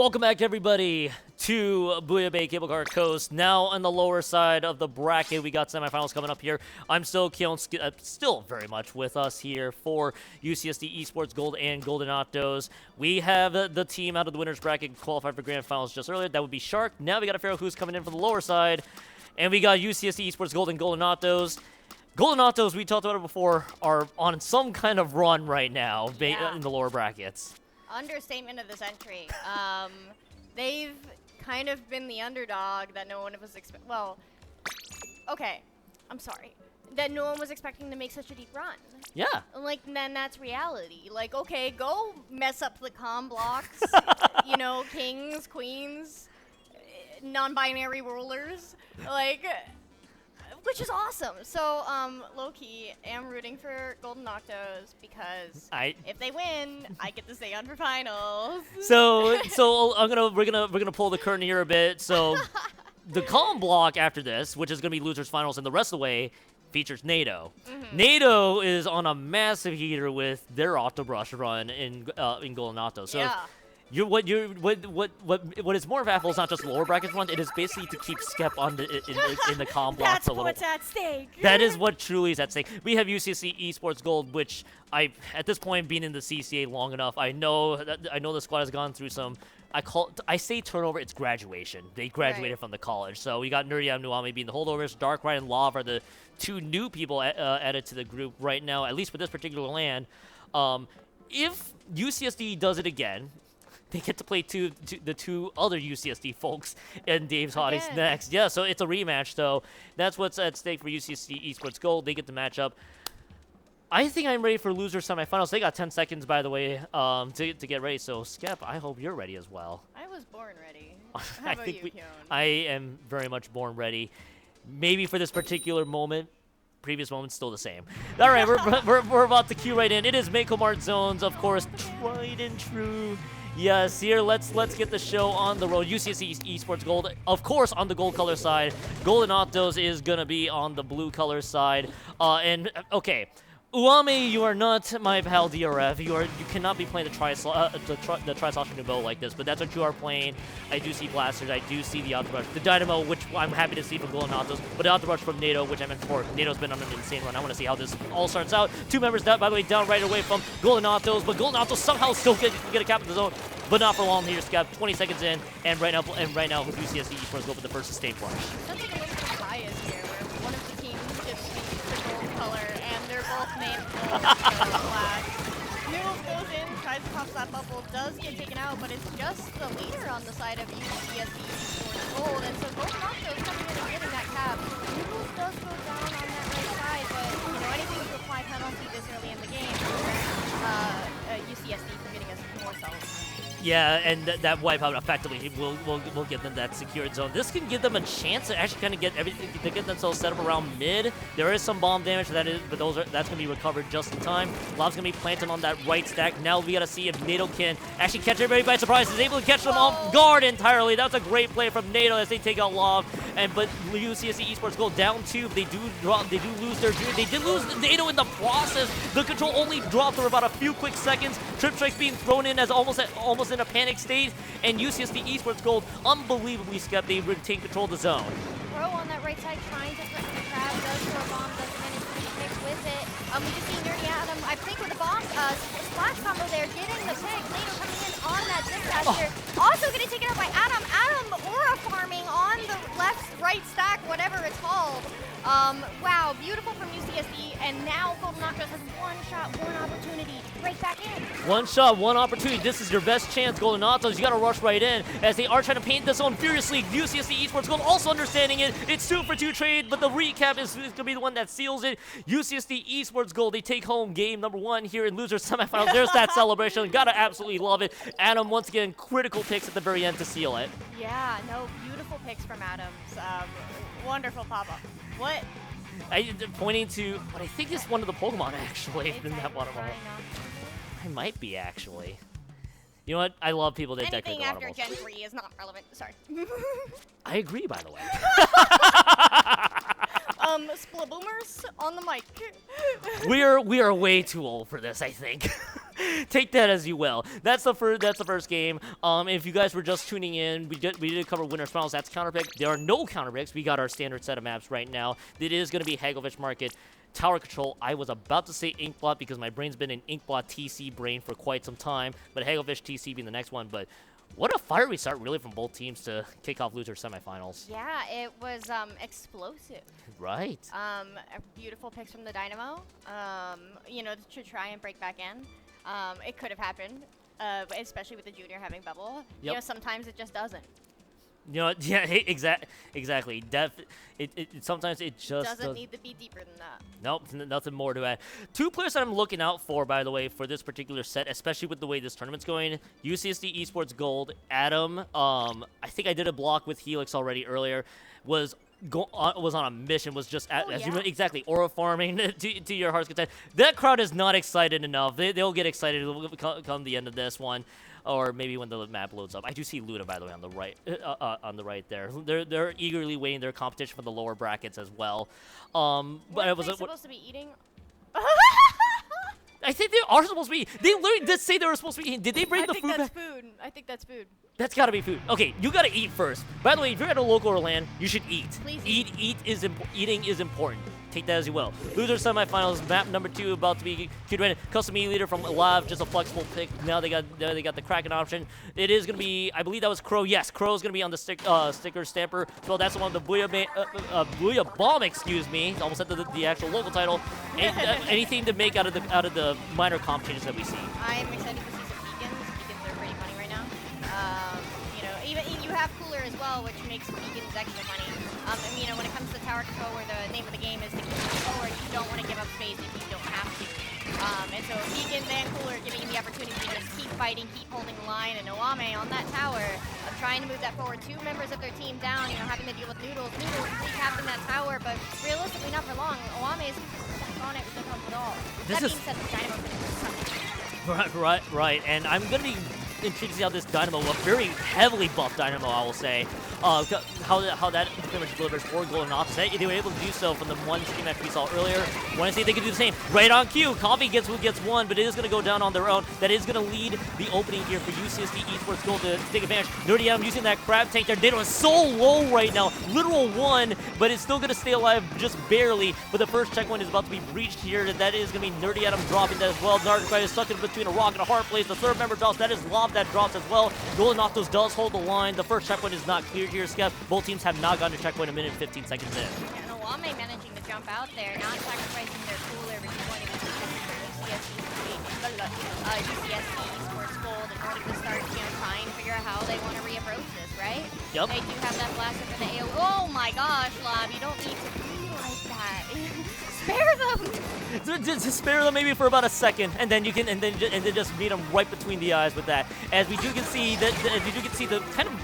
Welcome back, everybody, to Booyah Bay Cable Car Coast. Now on the lower side of the bracket, we got semifinals coming up here. I'm still Keon, still very much with us here for UCSD Esports Gold and Golden Octos. We have the team out of the winners bracket qualified for grand finals just earlier. That would be Shark. Now we got to figure out who's coming in for the lower side, and we got UCSD Esports Gold and Golden Octos. Golden Octos, we talked about it before, are on some kind of run right now in the lower brackets. Understatement of the century. They've kind of been the underdog that no one was expecting. Well, okay, I'm sorry. That no one was expecting to make such a deep run. Yeah. Like, then that's reality. Like, okay, go mess up the comm blocks. You know, kings, queens, non-binary rulers. Like, which is awesome. So, low-key, am rooting for Golden Octos because if they win, I get to stay on for finals. So we're gonna pull the curtain here a bit. So, the column block after this, which is gonna be losers finals, and the rest of the way features NATO. NATO is on a massive heater with their Octobrush run in Golden Octos. So. Yeah. What is more of Apple is not just lower brackets run, it is basically to keep Skep on in the comm blocks a little. That's what's at stake. That is what truly is at stake. We have UCSD Esports Gold, which at this point, being in the CCA long enough, I know the squad has gone through some. I say turnover, it's graduation. They graduated from the college. So we got Nuryam Nuami being the holdovers. Darkrai and Lav are the two new people added to the group right now, at least for this particular LAN. If UCSD does it again, they get to play the two other UCSD folks and Dave's Hotties next. Yeah, so it's a rematch, though. That's what's at stake for UCSD Esports Gold. They get the matchup. I think I'm ready for loser semifinals. They got 10 seconds, by the way, to get ready. So, Skep, I hope you're ready as well. I was born ready. How about you, Keon? I am very much born ready. Maybe for this particular moment. Previous moment's still the same. All right, we're about to cue right in. It is Mako Mart Zones, of course, tried and true. Yes, here, let's get the show on the road. UCSD Esports Gold, of course, on the gold color side. Golden Octos is going to be on the blue color side. Okay, Uame, you are not my pal DRF. You cannot be playing the Tri-Saucer Nouveau like this, but that's what you are playing. I do see Blasters. I do see the Octobrush. The Dynamo, which I'm happy to see from Golden Octos, but the Octobrush from NATO, which I meant before. NATO's been on an insane run. I want to see how this all starts out. Two members, by the way, down right away from Golden Octos, but Golden Octos somehow still get a cap in the zone, but not for long here, Scott. 20 seconds in, and right now with UCSD Esports go for the first sustained flush. Sounds like a little bit of bias here, where one of the teams gets the gold color, and they're both named gold flag. Noodles goes in, tries to toss that bubble, does get taken out, but it's just the leader on the side of UCSD Esports Gold, and so Golden Octos coming in and getting that cap. Noodles does go down on that right side, but anything to apply penalty this early in the game, UCSD for getting us more cells. Yeah, and that wipeout effectively will give them that secured zone. This can give them a chance to actually kind of get everything to get themselves set up around mid. There is some bomb damage but that's gonna be recovered just in time. Lav's gonna be planted on that right stack. Now we gotta see if NATO can actually catch everybody by surprise. He's able to catch them off guard entirely. That's a great play from NATO as they take out Lav. But UCSD Esports go down 2. They do lose their Junior. They did lose NATO in the process. The control only dropped for about a few quick seconds. Trip Strike's being thrown in as almost in a panic state, and UCSD Esports Gold unbelievably Skep. They retain control of the zone. Pro on that right side trying to threaten the crab, does throw a bomb, doesn't manage to be picked with it. We just see Nerdy Adam, I think with the bomb, splash combo there, getting the pick. NATO coming in on that Zipcaster. Also getting taken out by Adam. Adam aura farming on the right stack, whatever it's called. Wow, beautiful from UCSD, and now Golden Octos has one shot, one opportunity to break back in. One shot, one opportunity. This is your best chance, Golden Octos. You gotta rush right in as they are trying to paint the zone furiously. UCSD Esports Gold also understanding it. It's 2 for 2 trade, but the recap is gonna be the one that seals it. UCSD Esports Gold, they take home game number 1 here in losers semifinals. There's that celebration. Gotta absolutely love it. Adam, once again, critical picks at the very end to seal it. Yeah, no, beautiful picks from Adams. Wonderful pop-up. What? Pointing to what I think is one of the Pokemon, actually, in that waterfall. I might be, actually. You know what? I love people that decorate the waterfalls. Anything after Gen 3 is not relevant. Sorry. I agree, by the way. Splaboomers on the mic. We are way too old for this, I think. Take that as you will. That's the first game. If you guys were just tuning in, we did cover winners finals. That's counterpick. There are no counterpicks. We got our standard set of maps right now. It is going to be Hagelfish Market. Tower Control. I was about to say Inkblot because my brain's been an Inkblot TC brain for quite some time, but Hagelfish TC being the next one. But what a fiery start, really, from both teams to kick off loser semifinals. Yeah, it was explosive. Right. Beautiful picks from the Dynamo. You know, to try and break back in. It could have happened, especially with the junior having bubble. Yep. You know, sometimes it just doesn't. You know, yeah, exactly. Sometimes it just doesn't need to be deeper than that. Nope, nothing more to add. Two players that I'm looking out for, by the way, for this particular set, especially with the way this tournament's going. UCSD Esports Gold, Adam. I think I did a block with Helix already earlier. Was on a mission. Was just as you exactly aura farming to your heart's content. That crowd is not excited enough. They'll get excited come the end of this one. Or maybe when the map loads up. I do see Luda, by the way, on the right there. They're eagerly waiting their competition for the lower brackets as well. But I was supposed to be eating. I think they are supposed to be. They literally did say they were supposed to be eating. Did they bring the food back? I think that's food. That's gotta be food. Okay, you gotta eat first. By the way, if you're at a local or land, you should eat. Please Eating is important. Take that as you will. Loser semifinals, map number 2 about to be Q2. Custom E leader from Live, just a flexible pick. Now they got the Kraken option. It is gonna be, I believe that was Crow. Yes, Crow's gonna be on the sticker stamper. So that's the one, the Booyah Bomb, excuse me. Almost said the actual local title. Anything to make out of the minor comp changes that we see. I'm excited to see some beacons. Beacons are pretty funny right now. You know, even you have Cooler as well, which makes beacons extra funny. And, you know, when it comes to tower control, where the name of the game is to keep control, you don't want to give up space if you don't have to. And so beacons and Cooler giving you the opportunity to just keep fighting, keep holding the line, and Owame on that tower, trying to move that forward. 2 members of their team down, you know, having to deal with Noodles. Noodles recapping that tower, but realistically not for long. Owame is on it with no problem at all. That being said, the Dynamo's going to do something. Right. And I'm going to be intrigued to see how this Dynamo, a very heavily buffed Dynamo, I will say, how that pretty much delivers 4 golden offset. They were able to do so from the one team match we saw earlier. Want to see if they can do the same. Right on cue. Coffee gets one, but it is going to go down on their own. That is going to lead the opening here for UCSD Esports Gold to take advantage. Nerdy Adam using that crab tank there. Dado is so low right now. Literal 1, but it's still going to stay alive just barely. But the first checkpoint is about to be breached here, and that is going to be Nerdy Adam dropping that as well. Narcocrite is stuck in between a rock and a hard place. The third member drops. That is Lob that drops as well. Golden Octos does hold the line. The first checkpoint is not cleared here, Skep. Both teams have not gotten to checkpoint a minute and 15 seconds in. Yeah, and Owame managing to jump out there, not sacrificing their Cooler, rejoining UCSD Esports Gold in order to start, you know, trying to figure out how they want to reapproach this, right? Yep. They do have that blaster for the AO. Oh my gosh, Lob, you don't need to be like that. Spare them. Just spare them maybe for about a second, and then you can, and then just meet them right between the eyes with that. As we do can see the kind of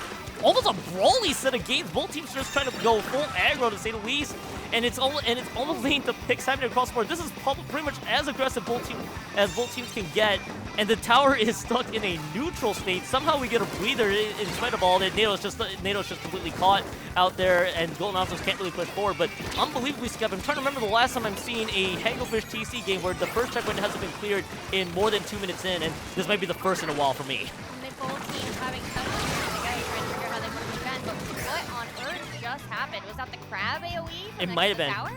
almost a brawly set of games. Both teams just trying to go full aggro, to say the least, and it's almost leading to picks happening across the board. This is pretty much as aggressive both teams can get, and the tower is stuck in a neutral state. Somehow we get a breather in spite of all that. Nado's just completely caught out there, and Golden Octos can't really push forward. But unbelievably, Skep, I'm trying to remember the last time I'm seeing a Hagelfish TC game where the first checkpoint hasn't been cleared in more than 2 minutes in, and this might be the first in a while for me. And they both teams having touch together, trying to figure out how they want to defend. But what on earth just happened? Was that the crab AoE? It might have been. Tower?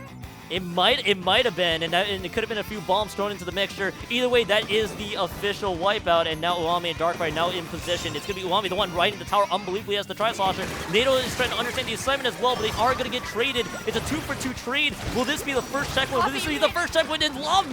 It might have been, and it could have been a few bombs thrown into the mixture. Either way, that is the official wipeout, and now Owame and Darkrai now in position. It's going to be Owame, the one right in the tower, unbelievably has the Tri-Slosher. Nado is trying to understand the assignment as well, but they are going to get traded. It's a 2-for-2 trade. Will this be the first checkpoint? Will this be the first checkpoint? And Lob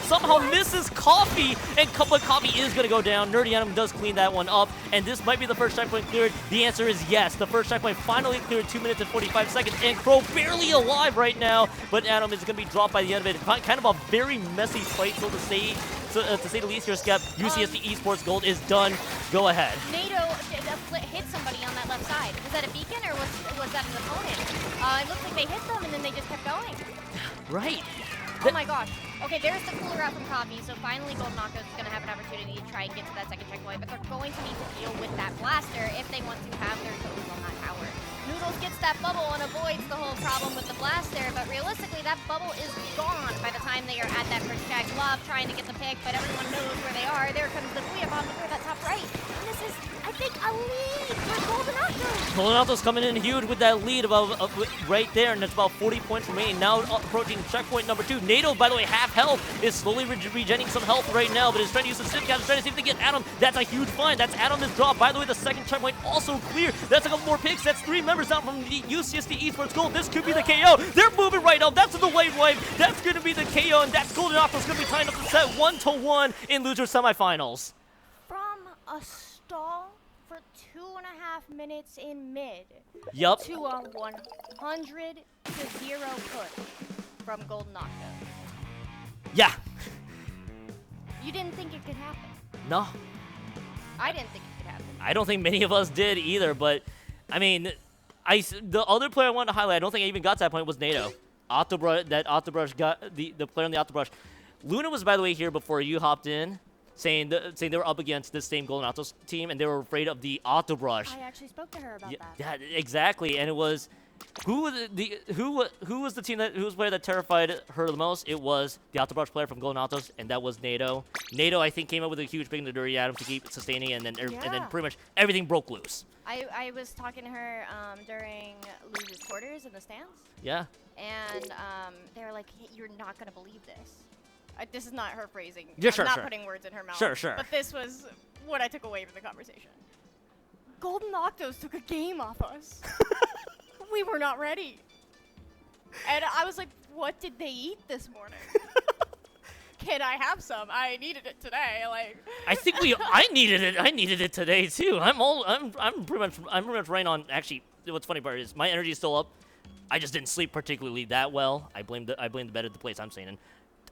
somehow misses Coffee, and Coffee is going to go down. Nerdy Adam does clean that one up, and this might be the first checkpoint cleared. The answer is yes. The first checkpoint finally cleared 2 minutes and 45 seconds, and Crow barely alive right now, but Adam is going to be dropped by the end of it. Kind of a very messy fight, so to say the least here, Skep. UCSD Esports Gold is done. Go ahead. Nado hit somebody on that left side. Was that a beacon or was that an opponent? It looked like they hit them and then they just kept going. Right. Oh my gosh. Okay, there's the Cooler out from Coffee, so finally Golden Octos is going to have an opportunity to try and get to that second checkpoint, but they're going to need to deal with that blaster if they want to have their toes on that tower. Noodles gets gets that bubble and avoids the whole problem with the blast there, but realistically, that bubble is gone by the time they are at that first tag. Love trying to get the pick, but everyone knows where they are. There comes the Booyah bomb to clear that top right. And this is, I think, a lead for Golden Octos. Golden Octos coming in huge with that lead about right there, and it's about 40 points remaining. Now approaching checkpoint number 2. NATO, by the way, half health, is slowly regenerating some health right now, but is trying to use the Sim Cap, trying to see if they get Adam. That's a huge find. That's Adam is dropped. By the way, the second checkpoint also clear. That's a couple more picks. That's 3 members out from the UCSD Esports Gold. This could be the KO. They're moving right up. That's the delayed wipe. That's going to be the KO, and that's Golden Octos going to be tying up the set 1-1 in loser semifinals. From a stall for 2.5 minutes in mid. Yup. To a 100-0 push from Golden Octos. Yeah. You didn't think it could happen. No. I didn't think it could happen. I don't think many of us did either, but I mean, the other player I wanted to highlight, I don't think I even got to that point, was NATO. Octobrush got the player on the Octobrush. Luna was, by the way, here before you hopped in, saying they were up against this same Golden Octos team, and they were afraid of the Octobrush. I actually spoke to her about that. Yeah, exactly, and it was who was the team whose player that terrified her the most? It was the Octobrush player from Golden Octos, and that was NATO. NATO, I think, came up with a huge pick into Dirty Adam to keep sustaining, and then pretty much everything broke loose. I was talking to her during Luge's quarters in the stands. Yeah. And they were like, hey, "You're not gonna believe this." This is not her phrasing. Yeah, I'm not putting words in her mouth. Sure. But this was what I took away from the conversation. Golden Octos took a game off us. We were not ready. And I was like, what did they eat this morning? Can I have some? I needed it today. Like I think I needed it. I needed it today too. I'm pretty much right on. Actually, what's funny part is my energy is still up. I just didn't sleep particularly that well. I blame the bed at the place I'm staying in.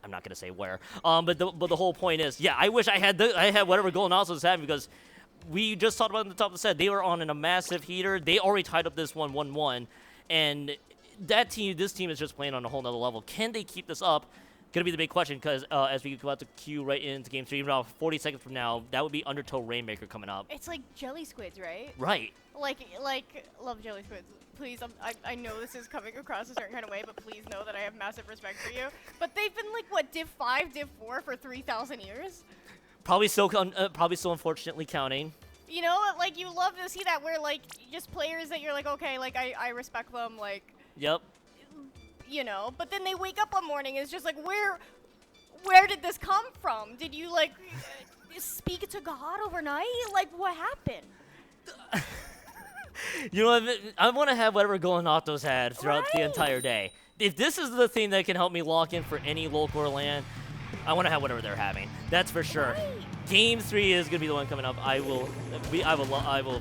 I'm not gonna say where. But the whole point is, yeah, I wish I had whatever Golden Octos was having, because we just talked about in the top of the set. They were on a massive heater. They already tied up this 1-1, and this team is just playing on a whole nother level. Can they keep this up? Gonna be the big question, because as we go out to queue right into Game 3, about 40 seconds from now, that would be Undertow Rainmaker coming up. it's like jelly squids, right? Right. Like love jelly squids. Please, I know this is coming across a certain kind of way, but please know that I have massive respect for you. But they've been like, what, Div 5, Div 4 for 3,000 years? Probably still unfortunately counting. You know, like, you love to see that where, like, just players that you're like, okay, like, I respect them, like... Yep. You know, but then they wake up one morning and it's just like, where did this come from? Did you, like, speak to God overnight? Like, what happened? You know what? I want to have whatever Golden Octos had throughout the entire day. If this is the thing that can help me lock in for any local or LAN, I want to have whatever they're having. That's for sure. Right. Game 3 is gonna be the one coming up. I will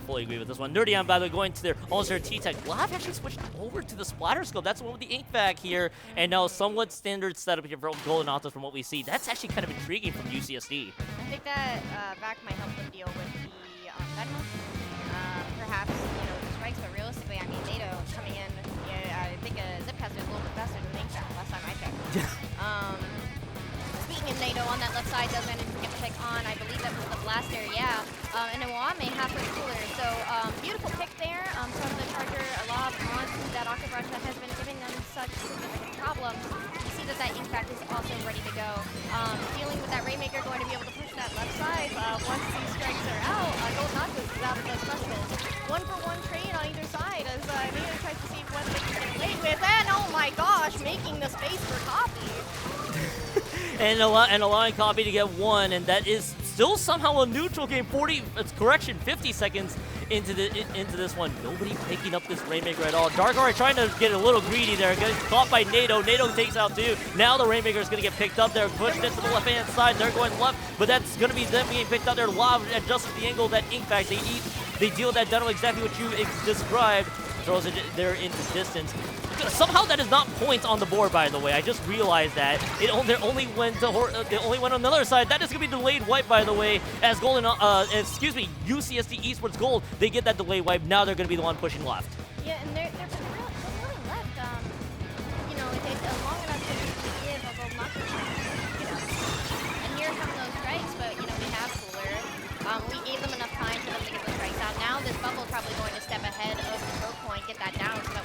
fully agree with this one. Nerdy on, by the way, going to their all-star T-Tech. Live actually switched over to the splatter scope. That's the one with the ink vac here, and now somewhat standard setup here for Golden Octos from what we see. That's actually kind of intriguing from UCSD. I think that vac might help them deal with the Venmo. Perhaps, you know, the strikes, but realistically, I mean, NATO coming in, I think Zipcaster is a little bit faster than Inkvac last time I checked. Speaking of NATO, on that left side, does manage to get the pick on. I believe that was the blaster, yeah. And Nwame halfway cooler. So, beautiful pick there from the Charger Lob onto that Octobrush that has been giving them such significant problems. You see that Inkvac is also ready to go. Dealing with that Rainmaker, going to be able to push that left side. Once these strikes are out, Golden Octos is out of those specials. 1-for-1 trade on either side as NATO tries to see what they can get away with. And oh my gosh, making the space for Copy. And allowing Copy to get one, and that is still somehow a neutral game. 50 seconds into this one. Nobody picking up this Rainmaker at all. Darkheart trying to get a little greedy there, getting caught by NATO. NATO takes out two. Now the Rainmaker is going to get picked up there, pushed into the left-hand side. They're going left, but that's going to be them being picked up there. Lob adjusts the angle of that ink vac. They deal with that demo exactly what you described. Throws it there into distance. Somehow that is not points on the board, by the way. I just realized that. They only went on the other side. That is going to be delayed wipe, by the way, as UCSD Esports Gold, they get that delayed wipe. Now they're going to be the one pushing left. Yeah, and they're really left. You know, it's long enough to give a little knock, you know. And here come those strikes, but, you know, we have cooler. We gave them enough time for them to get the strikes out. Now this bubble is probably going to step ahead of the throw point, get that down. So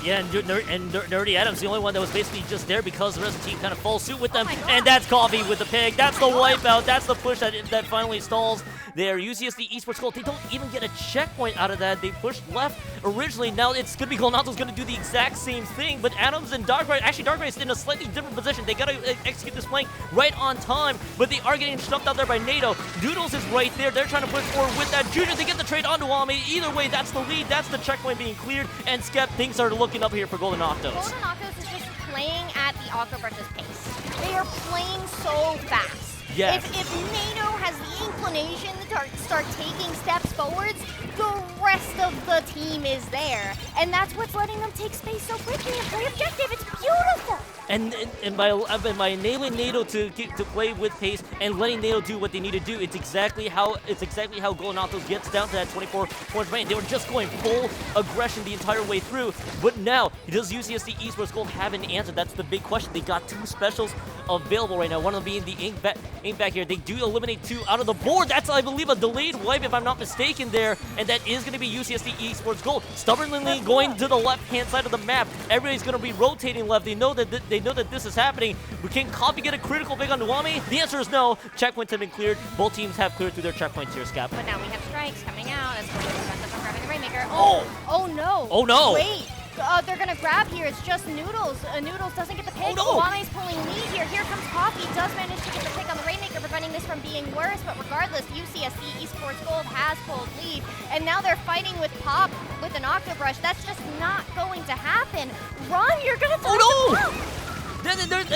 Yeah, and Nerdy Adam's the only one that was basically just there because the rest of the team kind of falls suit with them. my God. And that's Coffee with the pig. That's the wipeout. That's the push that finally stalls there. UCSD Esports Gold, they don't even get a checkpoint out of that. They pushed left originally. Now it's going to be Golnato's going to do the exact same thing. But Adams and Darkrai, actually Darkrai's in a slightly different position. They got to execute this flank right on time. But they are getting stumped out there by NATO. Doodles is right there. They're trying to push forward with that. Junior, they get the trade onto Ame. Either way, that's the lead. That's the checkpoint being cleared. And Skep, things are looking up here for Golden Octos. Golden Octos is just playing at the Aqua Brush's pace. They are playing so fast. Yes. If NATO has the inclination to start taking steps forwards, the rest of the team is there. And that's what's letting them take space so quickly and play objective. It's beautiful. And by enabling NATO to play with pace and letting NATO do what they need to do, it's exactly how Golden Octos gets down to that 24 points range. They were just going full aggression the entire way through, but now does UCSD Esports Gold have an answer? That's the big question. They got two specials available right now. One of them being the ink back here. They do eliminate two out of the board. That's, I believe, a delayed wipe if I'm not mistaken there, and that is going to be UCSD Esports Gold. Stubbornly going to the left-hand side of the map. Everybody's going to be rotating left. They know that this is happening. But can Coffee get a critical pick on Nuame? The answer is no. Checkpoints have been cleared. Both teams have cleared through their checkpoints here, Scap. But now we have strikes coming out as Golden Octos are grabbing the Rainmaker. Oh! Oh no! Oh no! Wait! They're gonna grab here. It's just Noodles. Noodles doesn't get the pick. Oh no! Wame's pulling lead here. Here comes Coffee. Does manage to get the pick on the Rainmaker, preventing this from being worse. But regardless, UCSD Esports Gold has pulled lead, and now they're fighting with Pop with an Octobrush. That's just not going to happen. Run! You're gonna touch the Pop!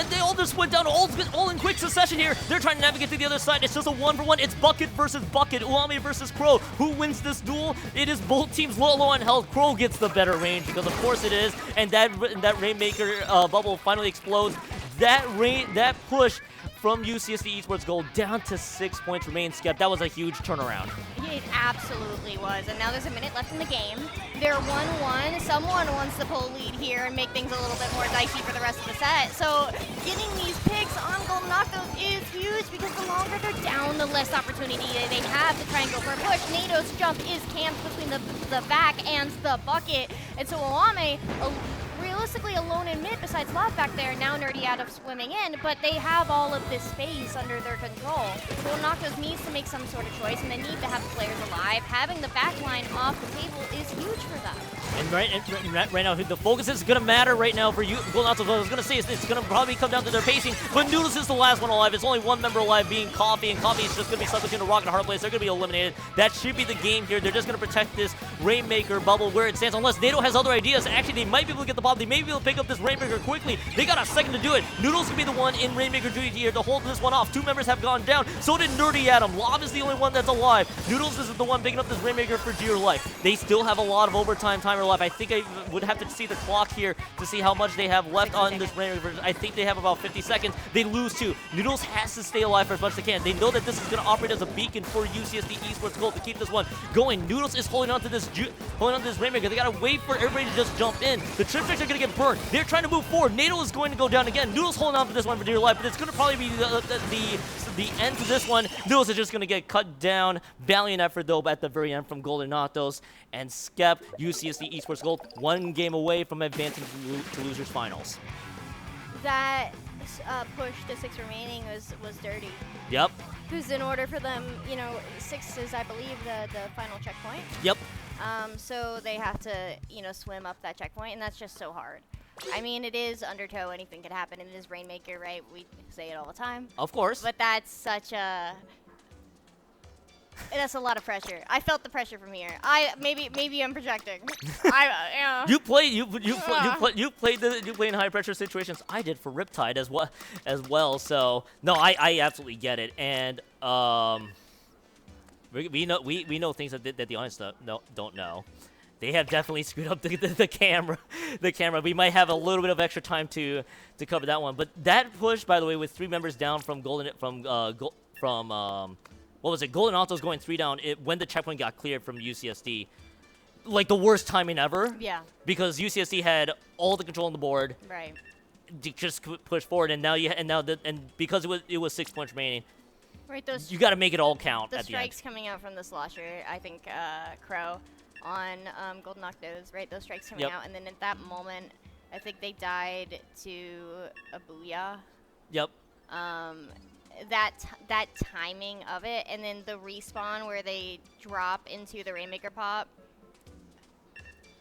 They all just went down all in quick succession here. They're trying to navigate to the other side. It's just a 1-for-1. It's Bucket versus Bucket. Uame versus Crow. Who wins this duel? It is both teams low on health. Crow gets the better range because of course it is. And that Rainmaker bubble finally explodes. That push from UCSD Esports Gold down to 6 points remain, Skep. That was a huge turnaround. It absolutely was. And now there's a minute left in the game. They're 1-1. Someone wants to pull lead here and make things a little bit more dicey for the rest of the set. So getting these picks on Golden Octos is huge because the longer they're down, the less opportunity they have to try and go for a push. NATO's jump is camped between the back and the bucket. And so Oame, realistically alone in mid besides Love back there, now Nerdy out of swimming in, but they have all of this space under their control. Golden Octos needs to make some sort of choice, and they need to have players alive. Having the back line off the table is huge for them. And right now, the focus is going to matter right now for you. Golden Octos, I was going to say, it's going to probably come down to their pacing, but Noodles is the last one alive. It's only one member alive, being Coffee, and Coffee is just going to be stuck between a rock and a hard place. They're going to be eliminated. That should be the game here. They're just going to protect this Rainmaker bubble where it stands, unless NATO has other ideas. Actually, they might be able to get the bomb. They may be able to pick up this Rainmaker quickly. They got a second to do it. Noodles can be the one in Rainmaker duty here to hold this one off. Two members have gone down. So did Nerdy Adam. Lob is the only one that's alive. Noodles is the one picking up this Rainmaker for dear life. They still have a lot of overtime timer left. I think I would have to see the clock here to see how much they have left on this Rainmaker. I think they have about 50 seconds. They lose two. Noodles has to stay alive for as much as they can. They know that this is going to operate as a beacon for UCSD Esports Gold to keep this one going. Noodles is holding on to this Rainmaker. They got to wait for everybody to just jump in. The trip tricks are going to get burned. They're trying to move forward. NATO is going to go down again. Noodles holding on to this one for dear life, but it's going to probably be the end to this one. Noodles is just going to get cut down. Valiant effort, though, at the very end from Golden Octos. And Skep, UCSD Esports Gold, one game away from advancing to losers finals. That push to 6 remaining was dirty. Yep. Because in order for them, 6 is, I believe, the final checkpoint. Yep. So they have to, swim up that checkpoint, and that's just so hard. I mean, it is Undertow, anything could happen, and it is Rainmaker, right? We say it all the time. Of course. But that's such a... That's a lot of pressure. I felt the pressure from here. Maybe I'm projecting. You played in high pressure situations. I did for Riptide as well. So no, I absolutely get it. And we know things that the audience don't know. They have definitely screwed up the camera. The camera. We might have a little bit of extra time to cover that one. But that push, by the way, with 3 members down from what was it? Golden Octos going 3 down when the checkpoint got cleared from UCSD. Like the worst timing ever. Yeah. Because UCSD had all the control on the board. Right. Just push forward, and because it was 6 points remaining. Right. You got to make it all count. The at the end. strikes coming out from the slosher. I think Crow. on Golden Octos, right? Those strikes coming out, and then at that moment, I think they died to a Booyah. Yep. That timing of it, and then the respawn where they drop into the Rainmaker pop.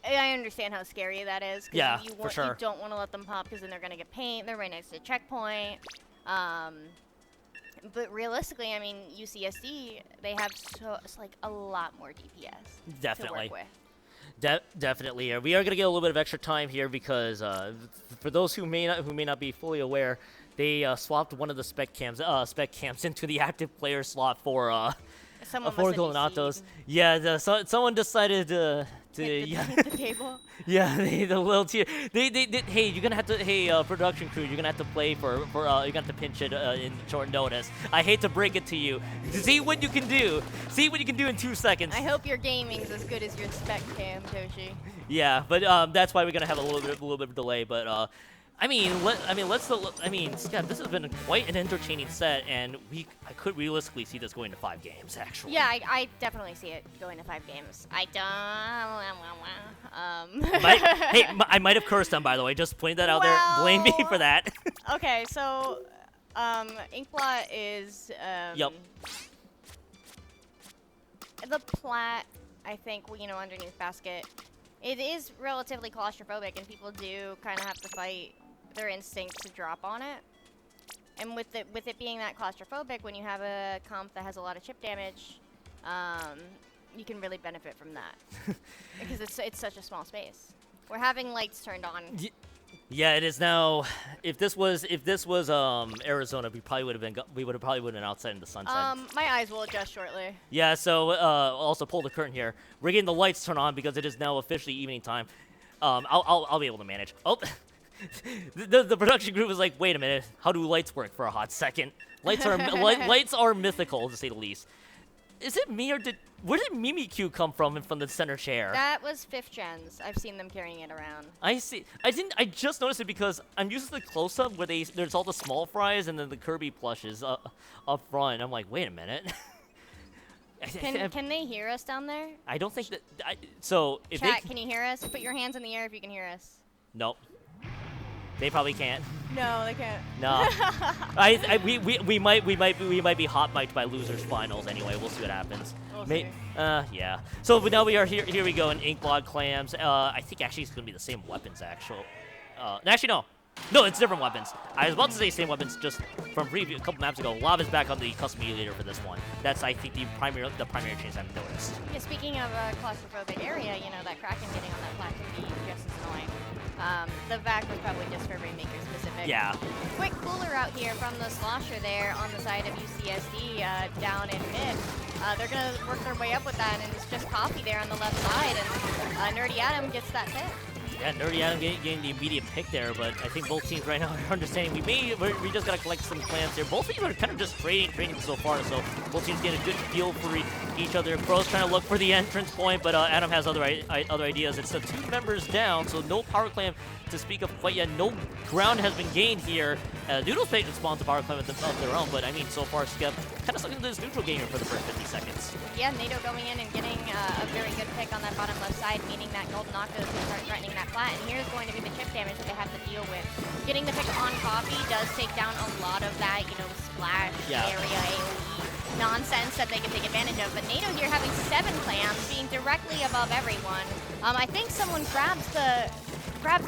I understand how scary that is. Yeah, you for sure. You don't want to let them pop because then they're gonna get paint. They're right next to a checkpoint. But realistically, I mean, UCSD, they have it's like a lot more DPS. Definitely. To work with. Definitely. We are going to get a little bit of extra time here because for those who may not be fully aware, they swapped one of the spec cams into the active player slot for Golden Octos. Yeah, someone decided to hit the table. Yeah, the little tier. Hey, you're gonna have to. Production crew, you're gonna have to play for. You're gonna have to pinch it in short notice. I hate to break it to you. See what you can do. See what you can do in 2 seconds. I hope your gaming's as good as your spec cam, Toshi. Yeah, but that's why we're gonna have a little bit of delay. But Scott, this has been quite an entertaining set, and I could realistically see this going to 5 games, actually. Yeah, I definitely see it going to 5 games. I don't. I might have cursed them, by the way. Just pointing that out there. Blame me for that. Okay, so Inkblot is Yep. The plat. I think underneath basket. It is relatively claustrophobic, and people do kind of have to fight their instinct to drop on it. And with it being that claustrophobic, when you have a comp that has a lot of chip damage, you can really benefit from that because it's such a small space. We're having lights turned on. Yeah, it is now. If this was Arizona, we would have probably been outside in the sunset. My eyes will adjust shortly. Yeah. So also pull the curtain here. We're getting the lights turned on because it is now officially evening time. I'll be able to manage. Oh. The production group was like, wait a minute, how do lights work for a hot second? Lights are mythical, to say the least. Is it me, or where did Mimikyu come from the center chair? That was 5th gens. I've seen them carrying it around. I see. I just noticed it because I'm used to the close-up where there's all the small fries and then the Kirby plushes up front. I'm like, wait a minute. Can they hear us down there? I don't think that. Chat, can you hear us? Put your hands in the air if you can hear us. Nope. They probably can't. No, they can't. No. we might be hot mic'd by losers finals anyway. We'll see what happens. We'll see. Yeah. So but now we are here. Here we go in Inkblot clams. I think actually it's gonna be the same weapons. Actually no. No, it's different weapons. I was about to say same weapons just from preview a couple maps ago. Lava's back on the custom emulator for this one. That's I think the primary change I've noticed. Yeah. Speaking of a claustrophobic area, that Kraken getting on that flat can be just as annoying. The vac was probably just for Rainmaker specific. Yeah. Quick cooler out here from the slosher there on the side of UCSD down in mid. They're going to work their way up with that, and it's just Coffee there on the left side, and Nerdy Adam gets that pick. Yeah, Nerdy Adam getting the immediate pick there, but I think both teams right now are understanding we just gotta collect some clams here. Both teams are kind of just trading so far, so both teams get a good feel for each other. Bro's trying to look for the entrance point, but Adam has other ideas. It's the 2 members down, so no power clam to speak of quite yet. No ground has been gained here. Noodle's Fate spawns a power clam of their own, but I mean, so far, Skep kind of stuck into this neutral gamer for the first 50 seconds. Yeah, NATO going in and getting a very good pick on that bottom left side, meaning that Golden Octos can start threatening that plat, and here's going to be the chip damage that they have to deal with. Getting the pick on Coffee does take down a lot of that, splash area AoE nonsense that they can take advantage of, but NATO here having 7 clams, being directly above everyone. I think someone grabs the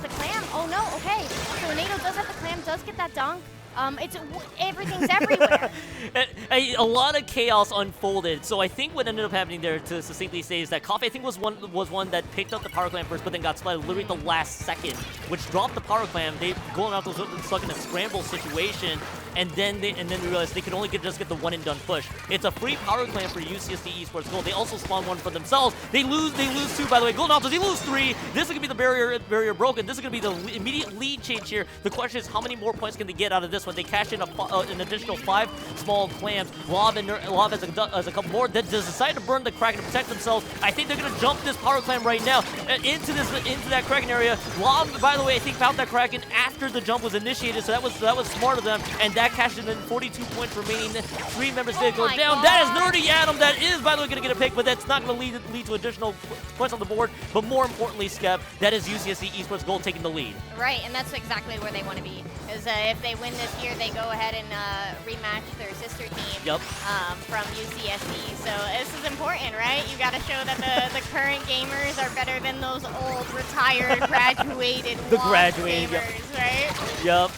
clam. Oh no, okay. So NATO does have the clam, does get that dunk. Everything's everywhere. A lot of chaos unfolded. So I think what ended up happening there, to succinctly say, is that Coffee I think was one that picked up the power clam first, but then got splatted literally at the last second, which dropped the power clam. They going out stuck in a scramble situation, and then they realized they could only just get the one and done push. It's a free power clam for UCSD Esports Gold. They also spawn one for themselves. They lose 2, by the way. Golden Octos, they lose 3. This is gonna be the barrier broken. This is gonna be the immediate lead change here. The question is, how many more points can they get out of this one? They cash in an additional 5 small clams. Lav has a couple more. They decide to burn the Kraken to protect themselves. I think they're gonna jump this power clam right now into that Kraken area. Lav, by the way, I think found that Kraken after the jump was initiated, so that was smart of them. And that that cash, and then 42 points remaining. 3 members did go my down. God. That is Nerdy Adam. That is, by the way, going to get a pick, but that's not going to lead to additional points on the board. But more importantly, Skep, that is UCSC Esports Gold taking the lead. Right, and that's exactly where they want to be. Is if they win this year, they go ahead and rematch their sister team from UCSC. So this is important, right? You got to show that the current gamers are better than those old, retired, graduated gamers, right? Yep.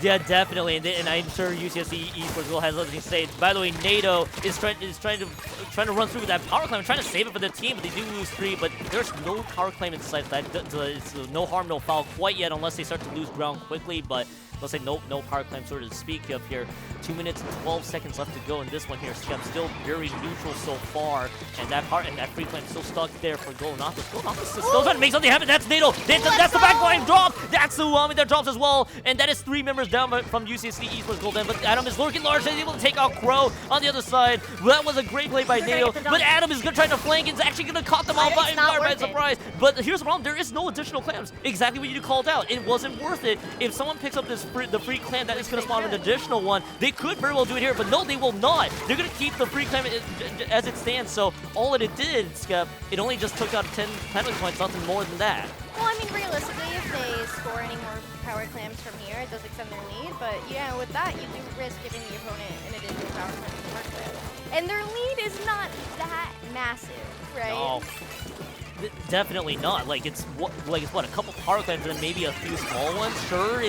Yeah, definitely, and I'm sure UCSC Esports Gold has something to say. By the way, NATO is trying to run through with that power claim, trying to save it for the team, but they do lose 3. But there's no power claim in sight. It's no harm, no foul quite yet, unless they start to lose ground quickly. But let's say no power claim, sort of to speak up here. 2 minutes and 12 seconds left to go in this one here. Skep still very neutral so far, and that free claim still stuck there for Goldenautos. Goldenautos still trying to make something happen. That's NATO. That's the backline drop. That's the Uami that drops as well, and that is 3 members down from UCSC Esports Gold. But Adam is lurking large, and able to take out Crow on the other side. That was a great play by NATO, but Adam is trying to flank. It's actually going to cut them out by surprise. But here's the problem: there is no additional clams. Exactly what you called out. It wasn't worth it. If someone picks up the free clam, that is going to spawn an additional one. They could very well do it here, but no, they will not. They're going to keep the free clam as it stands. So all it did, Skep, it only just took out 10 penalty points, nothing more than that. Well, I mean, realistically, if they score any more power clams from here, it does extend their lead. But yeah, with that, you do risk giving the opponent an additional power clam to work with. And their lead is not that massive, right? No. Definitely not. Like it's what a couple power clams and then maybe a few small ones. Sure,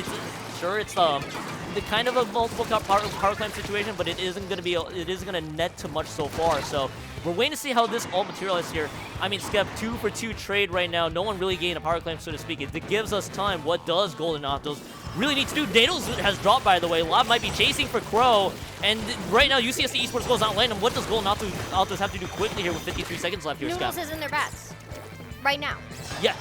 it's the kind of a multiple power clam situation, but it isn't going to net too much so far. So we're waiting to see how this all materializes here. I mean, Skep, 2-for-2 trade right now. No one really gained a power clam, so to speak. It gives us time. What does Goldenautos really need to do? Nados has dropped, by the way. Lob might be chasing for Crow, and right now UCSC Esports goes not landing. What does Goldenautos have to do quickly here with 53 seconds left here, Skep? Noodles is in their bats right now. Yeah.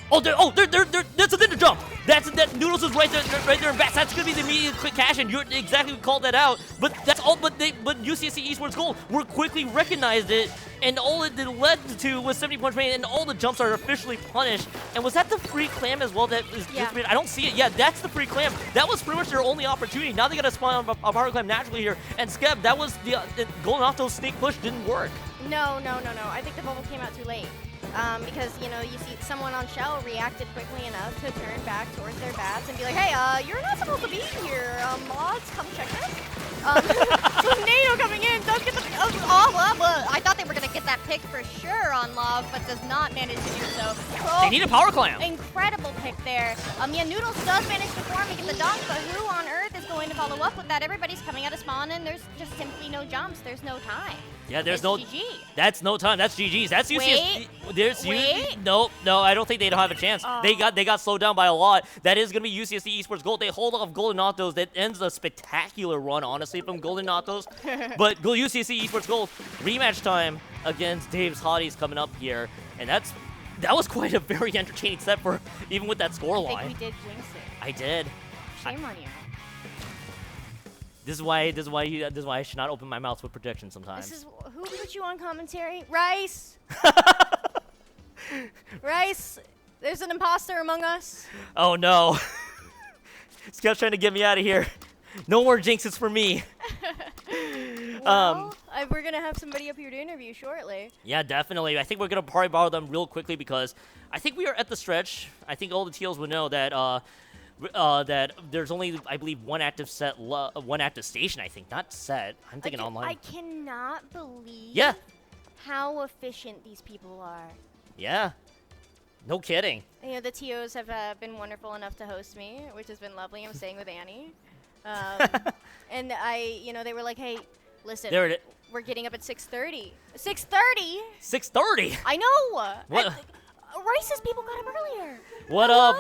That's a ninja jump. That Noodles is right there in bats. That's gonna be the immediate quick cash, and you exactly called that out. But that's all. But UCSC Esports Gold were quickly recognized it, and all it led to was 70 points remaining, and all the jumps are officially punished. And was that the free clam as well? That is I don't see it. Yeah, that's the free clam. That was pretty much their only opportunity. Now they gotta spawn a power clam naturally here. And Skep, that was the Goldenautos sneak push didn't work. No. I think the bubble came out too late. Because, you know, you see someone on Shell reacted quickly enough to turn back towards their bats and be like, hey, you're not supposed to be here. Mods, come check this. Tornado coming in, does get the I thought they were going to get that pick for sure on Love, but does not manage to do so. They need a power clam. Incredible pick there. Yeah, Noodles does manage to form and get the dunk, but who on earth is going to follow up with that? Everybody's coming out of spawn, and there's just simply no jumps. There's no time. Yeah, there's GG. That's no time. That's GG's. That's UCSC. Wait. No, I don't think they don't have a chance. They got slowed down by a lot. That is going to be UCSC Esports Gold. They hold off Goldenautos. That ends a spectacular run, honestly, from Goldenautos. But UCSC Esports Gold rematch time against Dave's Hotties coming up here, and that was quite a very entertaining set for even with that scoreline. I think we did jinx it. I did. Shame on you. This is why I should not open my mouth with predictions sometimes. Who put you on commentary? Rice. Rice. There's an imposter among us. Oh no. Skep's trying to get me out of here. No more jinxes for me. Well, we're gonna have somebody up here to interview shortly. Yeah, definitely. I think we're gonna probably borrow them real quickly because I think we are at the stretch. I think all the TLs would know that that there's only, I believe, one active station. I think, not set. I'm thinking online. I cannot believe. Yeah. How efficient these people are. Yeah. No kidding. You know, the TOs have been wonderful enough to host me, which has been lovely. I'm staying with Annie. And they were like, hey, listen, we're getting up at 6:30. 6:30? 6:30? I know. What? Rice's people got up earlier. What up?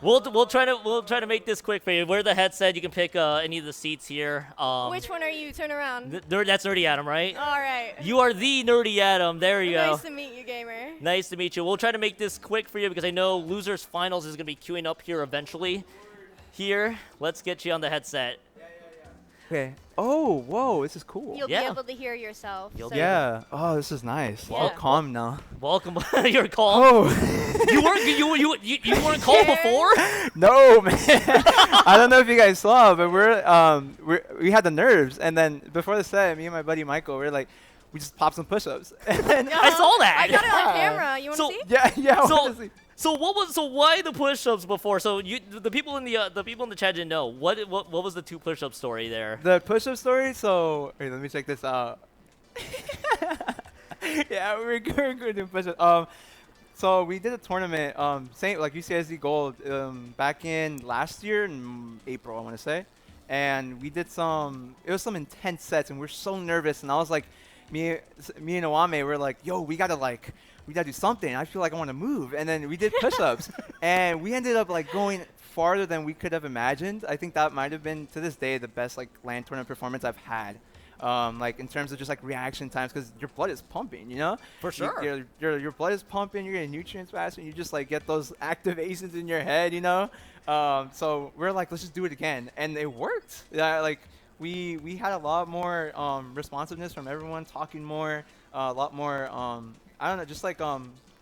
We'll try to make this quick for you. Wear the headset. You can pick any of the seats here. Which one are you? Turn around. That's Nerdy Adam, right? All right. You are the Nerdy Adam. There you go. Nice to meet you, gamer. Nice to meet you. We'll try to make this quick for you because I know Losers Finals is going to be queuing up here eventually. Here, let's get you on the headset. Okay. Oh, whoa, this is cool. You'll Yeah. be able to hear yourself. You'll so be Yeah. Oh, this is nice. Yeah. All calm now. Welcome. You're calm. Oh. You weren't called before. No, man. I don't know if you guys saw, but we had the nerves, and then before the set, me and my buddy Michael, we just popped some push-ups. And then, I saw that. I got it on Yeah. camera. You want to So- see? yeah. So- honestly. So why the push-ups before? So the people in the chat didn't know what was the 2 push-up story there. The push-up story. So wait, let me check this out. Yeah, we're good doing push-ups. So we did a tournament, same like UCSD Gold, back in last year in April, I want to say, and we did it was some intense sets, and we're so nervous, and I was like, me and Owame were like, yo, we gotta do something. I feel like I want to move, and then we did push-ups, and we ended up like going farther than we could have imagined. I think that might have been to this day the best like LAN tournament performance I've had. Like in terms of just like reaction times, because your blood is pumping, you know? For sure. Your blood is pumping, you're getting nutrients fast, and you just like get those activations in your head, you know? So we're like, let's just do it again, and it worked. Yeah, like we had a lot more responsiveness from everyone, talking more, a lot more. I don't know, just like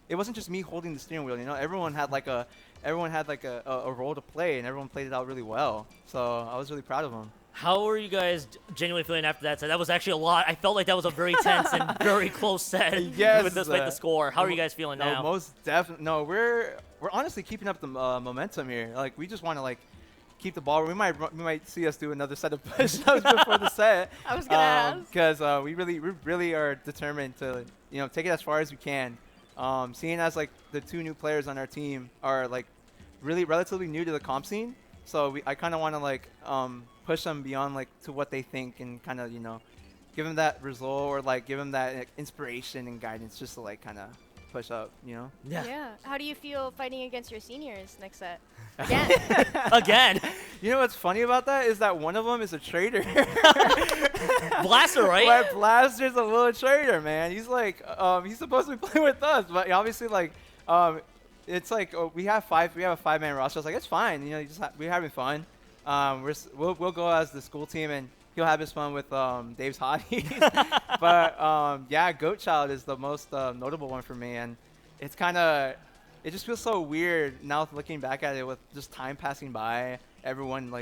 it wasn't just me holding the steering wheel, you know? Everyone had like a role to play, and everyone played it out really well. So I was really proud of them. How are you guys genuinely feeling after that set? That was actually a lot. I felt like that was a very tense and very close set. Yes, despite the score. How are you guys feeling No, now? most definitely. No, we're honestly keeping up the momentum here. Like we just want to like keep the ball. We might see us do another set of push-ups before the set. I was gonna ask. Because we really are determined to take it as far as we can. Seeing as like the 2 new players on our team are like really relatively new to the comp scene, so I kind of want to like push them beyond like to what they think, and kind of give them that result, or like give them that like, inspiration and guidance, just to like kind of push up, Yeah. How do you feel fighting against your seniors next set? Again. Again. You know what's funny about that is that one of them is a traitor. Blaster, right? But Blaster's a little traitor, man. He's like, he's supposed to be playing with us, but obviously like, it's like we have a 5-man roster. I was like, it's fine, we're having fun. We'll go as the school team, and he'll have his fun with Dave's hotties. But yeah, Goat Child is the most notable one for me, and it just feels so weird now looking back at it, with just time passing by, everyone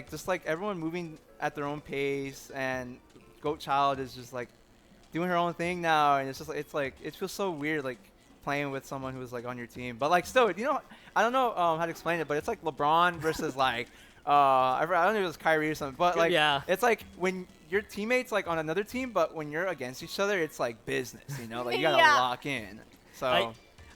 just like everyone moving at their own pace, and Goat Child is just like doing her own thing now, and it feels so weird like playing with someone who's like on your team, but like still, I don't know how to explain it, but it's like LeBron versus like I don't know if it was Kyrie or something, but like it's like when your teammates like on another team, but when you're against each other, it's like business, like you gotta lock in. So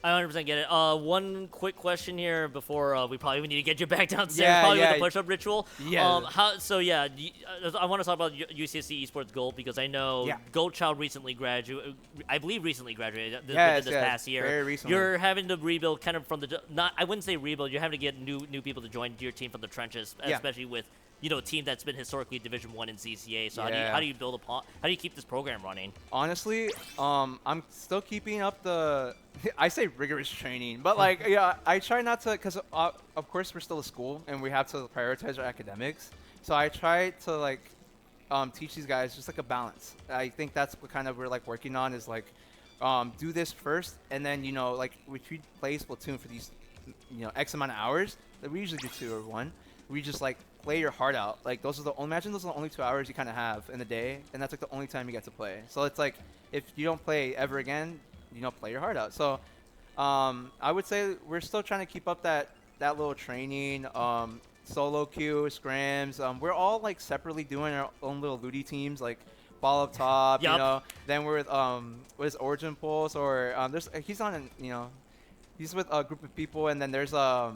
I 100% get it. One quick question here before we probably need to get you back downstairs, Yeah, probably yeah. with the push-up ritual. Yeah. I want to talk about UCSC Esports Gold, because I know Goat Child recently graduated. I believe recently graduated this past year. Very recently. You're having to rebuild kind of from the I wouldn't say rebuild. You're having to get new people to join your team from the trenches, especially with a team that's been historically Division 1 in CCA. So how do you build upon? How do you keep this program running? Honestly, I'm still keeping up the I say rigorous training, but like I try not to, because of course we're still a school and we have to prioritize our academics. So I try to like teach these guys just like a balance. I think that's what kind of we're like working on, is like do this first, and then like if we play Splatoon for these X amount of hours, that we usually do 2 or 1. We just like play your heart out. Like those are the only 2 hours you kind of have in the day, and that's like the only time you get to play. So it's like if you don't play ever again, play your heart out. So I would say we're still trying to keep up that little training, solo queue, scrims. We're all like separately doing our own little looty teams, like ball up top, then we're with Origin Pulse, or he's on he's with a group of people, and then there's a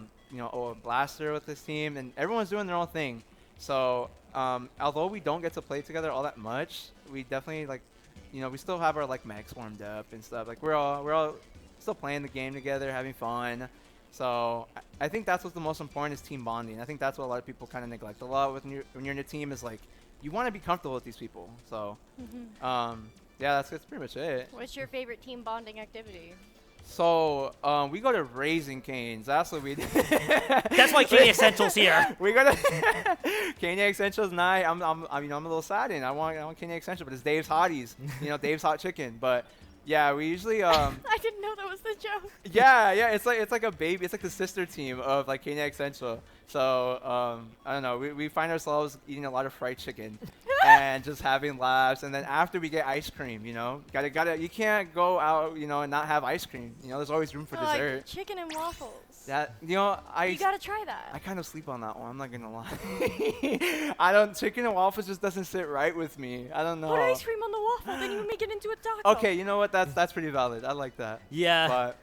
Blaster with his team, and everyone's doing their own thing. So although we don't get to play together all that much, we definitely like we still have our like mechs warmed up and stuff. Like we're all still playing the game together, having fun. So I think that's what's the most important, is team bonding. I think that's what a lot of people kind of neglect a lot when you're in a team, is like you want to be comfortable with these people. So yeah, that's pretty much it. What's your favorite team bonding activity? So we go to Raising Cane's. That's what we do. That's why Kenny Essentials here. We go to Kenny Essentials night. I'm a little saddened. I want Kenny Essentials, but it's Dave's Hotties. Dave's Hot Chicken. But yeah, we usually I didn't know that was the joke. yeah, it's like a baby. It's like the sister team of like Kenny Essential. So I don't know. We find ourselves eating a lot of fried chicken and just having laughs. And then after we get ice cream, gotta you can't go out and not have ice cream. There's always room for dessert. Like chicken and waffles. That You gotta try that. I kind of sleep on that one. I'm not gonna lie. Chicken and waffles just doesn't sit right with me. I don't know. Put ice cream on the waffle, then you make it into a taco. Okay, you know what? That's pretty valid. I like that. Yeah. But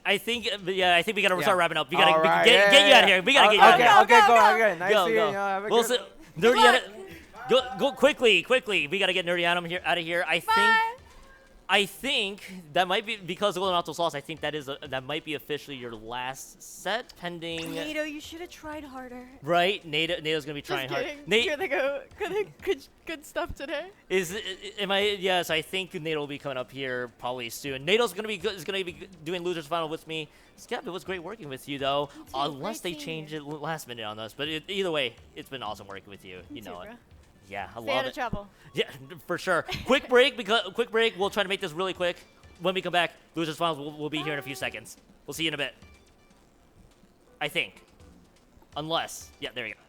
I think we gotta start wrapping up. We gotta All right, get you out of here. We gotta get you out of here. Okay, go. go. Okay, nice Go, seeing you. go. Have a We'll good see- Nerdy luck. Go quickly. We gotta get Nerdy Adam out of here. I think that might be because of Golden Octo's loss. I think that might be officially your last set, pending. NATO, you should have tried harder. Right, NATO's gonna be trying hard. Here they go. Good stuff today. Yes, I think NATO will be coming up here probably soon. NATO's gonna be doing losers final with me. Scap, it was great working with you though. Unless they change it last minute on us, but either way, it's been awesome working with you. You know it. Yeah, I Stay love out it. of trouble. Yeah, for sure. Quick break. We'll try to make this really quick. When we come back, losers finals will be here in a few seconds. We'll see you in a bit. I think. Unless, yeah, there you go.